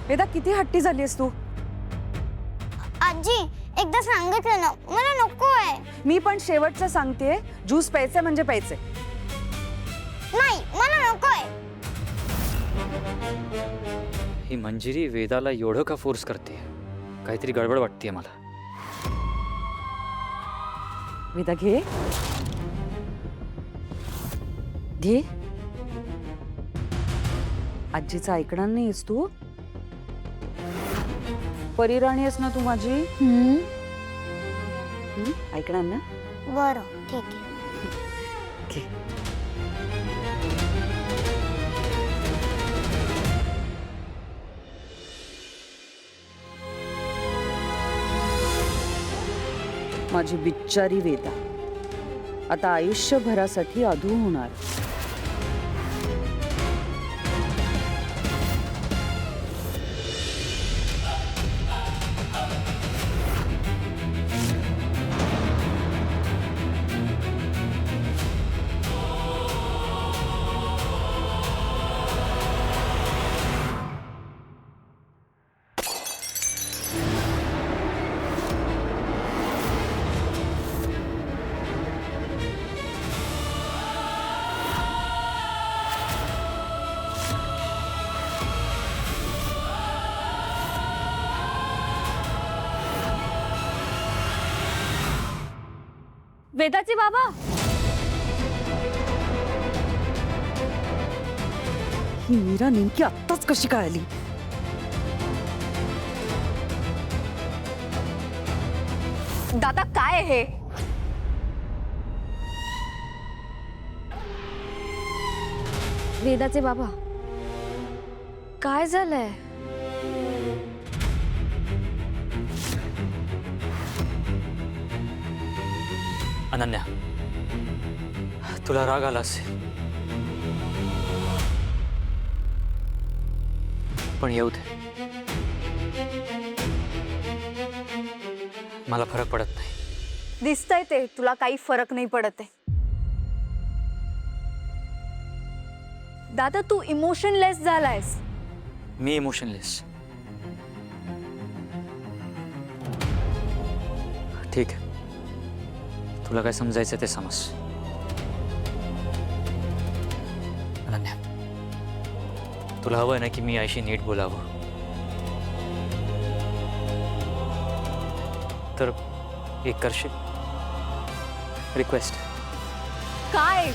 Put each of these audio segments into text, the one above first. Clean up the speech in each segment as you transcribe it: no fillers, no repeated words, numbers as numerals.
वेदा किती हट्टी झालीस तू? आजी एकदा सांगितलं ना, मला नको आहे. मी पण शेवटचं सांगतेय, ज्यूस प्यायचे म्हणजे प्यायचे. नाही, मला नको आहे. ही मंजिरी वेदाला एवढं का फोर्स करते? काहीतरी गडबड वाटते मला. वेदा घे घे. आजीचं ऐकणार नाहीस तू? परिराणी आहेस ना तू माझी? ऐकणार ना? बरं ठीक आहे. घे. माझी बिच्चारी वेदा आता आयुष्यभरासाठी अधू होणार. वेदाचे बाबा, ही मीरा नेमकी आत्ताच कशी काय आली? दादा काय हे? वेदाचे बाबा, काय झालंय? अनन्या, तुला राग आला असेल, पण येऊ दे. मला फरक पडत नाही. दिसतंय ते तुला काही फरक नाही पडत आहे. दादा तू इमोशनलेस झालायस. मी इमोशनलेस? ठीक आहे, तुला काय समजायचं ते समज. अनन्या, तुला हवंय ना की मी आईशी नीट बोलावं, तर एक करशील रिक्वेस्ट? काय?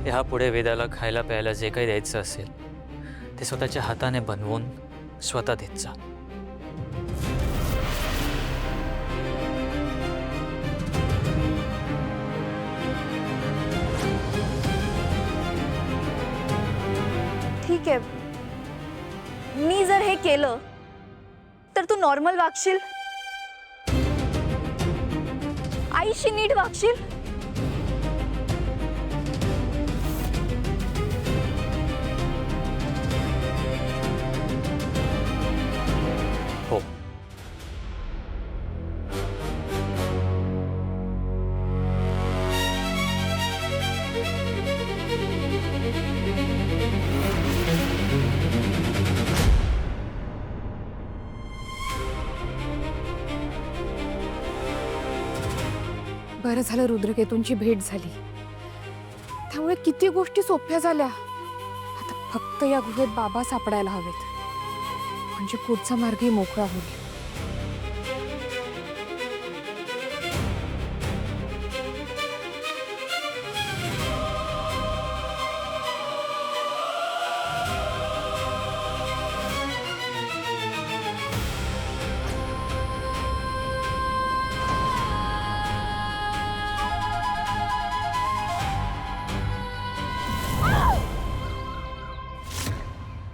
ह्या पुढे वेदाला खायला प्यायला जे काही द्यायचं असेल ते स्वतःच्या हाताने बनवून स्वतः देत जा. ठीक आहे, मी जर हे केलं तर तू नॉर्मल वागशील, आईशी नीट वागशील. हो. बरं झालं रुद्रकेतूंची भेट झाली, त्यामुळे किती गोष्टी सोप्या झाल्या. आता फक्त या गुहेत बाबा सापडायला हवेत, म्हणजे पुढचा मार्गही मोकळा होईल.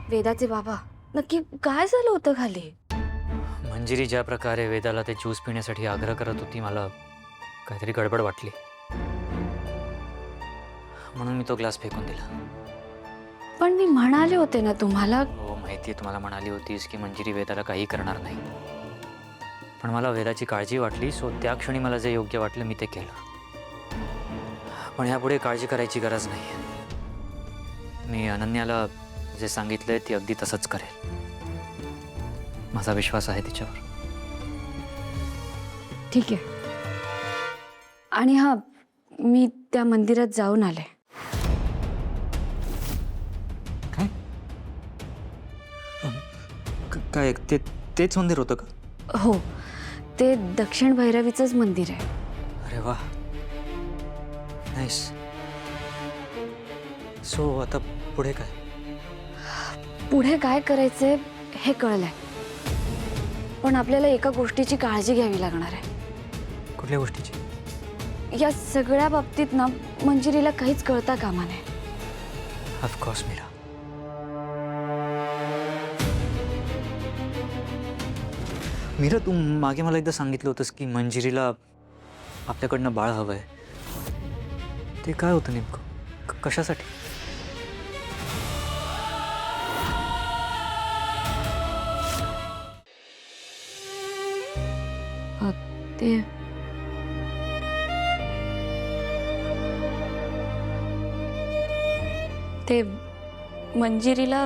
वेदाचे बाबा, नक्की काय झालं होतं खाली? मंजिरी ज्या प्रकारे वेदाला ते ज्यूस पिण्यासाठी आग्रह करत होती, मला काहीतरी गडबड वाटली, म्हणून मी तो ग्लास फेकून दिला. पण मी म्हणाले होते ना तुम्हाला. हो माहिती आहे, तुम्हाला म्हणाली होतीस की मंजिरी वेदाला काही करणार नाही, पण मला वेदाची काळजी वाटली, सो त्या क्षणी मला जे योग्य वाटलं मी ते केलं. पण यापुढे काळजी करायची गरज नाही. मी अनन्याला जे सांगितलंय ती अगदी तसंच करेल. माझा विश्वास आहे तिच्यावर. ठीक आहे. आणि हा, मी त्या मंदिरात जाऊन आले. काय काय तेच मंदिर होतं का? हो, ते दक्षिण भैरवीचंच मंदिर आहे. अरे वा, नाईस. सो आता पुढे काय? पुढे काय करायचंय हे कळलंय, पण आपल्याला एका गोष्टीची काळजी घ्यावी लागणार आहे. कुठल्या गोष्टीची? या सगळ्या बाबतीत ना मंजिरीला काहीच कळता कामा नये. ऑफकोर्स मीरा. मीरा, तू मागे मला एकदा सांगितलं होतंस की मंजिरीला आपल्याकडनं बाळ हवंय. ते काय होतं नेमकं? कशासाठी? ते ते मंजिरीला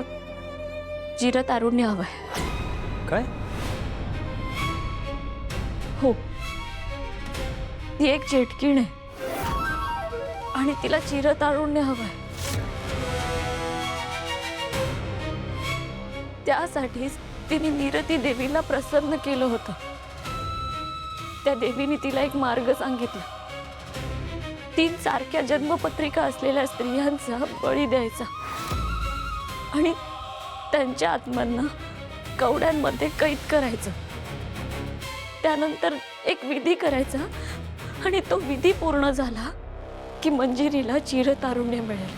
चिरतारुण्य हवंय. काय? हो, ती एक चेटकीण आहे आणि तिला चिरतारुण्य हवंय. त्यासाठीच तिने नीरती देवीला प्रसन्न केलं होतं. त्या देवीने तिला एक मार्ग सांगितला. 3 सारख्या जन्मपत्रिका असलेल्या स्त्रियांचा बळी द्यायचा आणि त्यांच्या आत्म्यांना कवड्यांमध्ये कैद करायचं. त्यानंतर एक विधी करायचा आणि तो विधी पूर्ण झाला की मंजिरीला चिरतारुण्य मिळेल.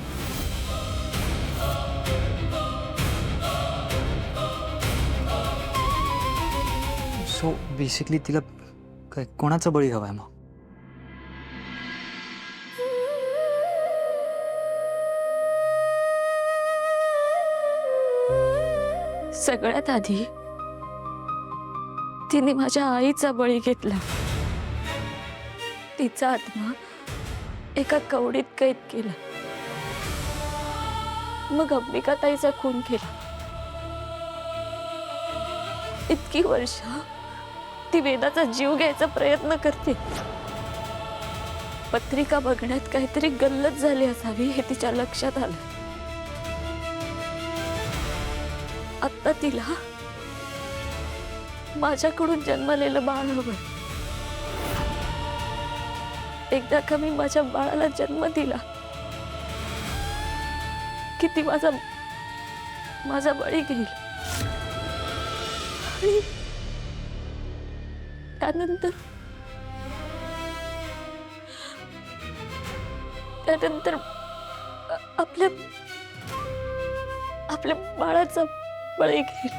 सो बेसिकली तिला काय कोणाचा बळी हवाय मग? सगळ्यात आधी तिने माझ्या आईचा बळी घेतला. तिचा आत्मा एका कवडीत कैद केला. मग अंबिकाताईचा खून केला. इतकी वर्ष ती वेदाचा जीव घ्यायचा प्रयत्न करते. पत्रिका बघण्यात काहीतरी गल्लत झाली असावी हे तिच्या लक्षात आलं. आता तिला माझ्याकडून जन्मलेलं बाळ हवं. एकदा का मी माझ्या बाळाला जन्म दिला की ती माझा बळी घेईल. आणि त्यानंतर आपल्या बाळाचा बळी घेईल.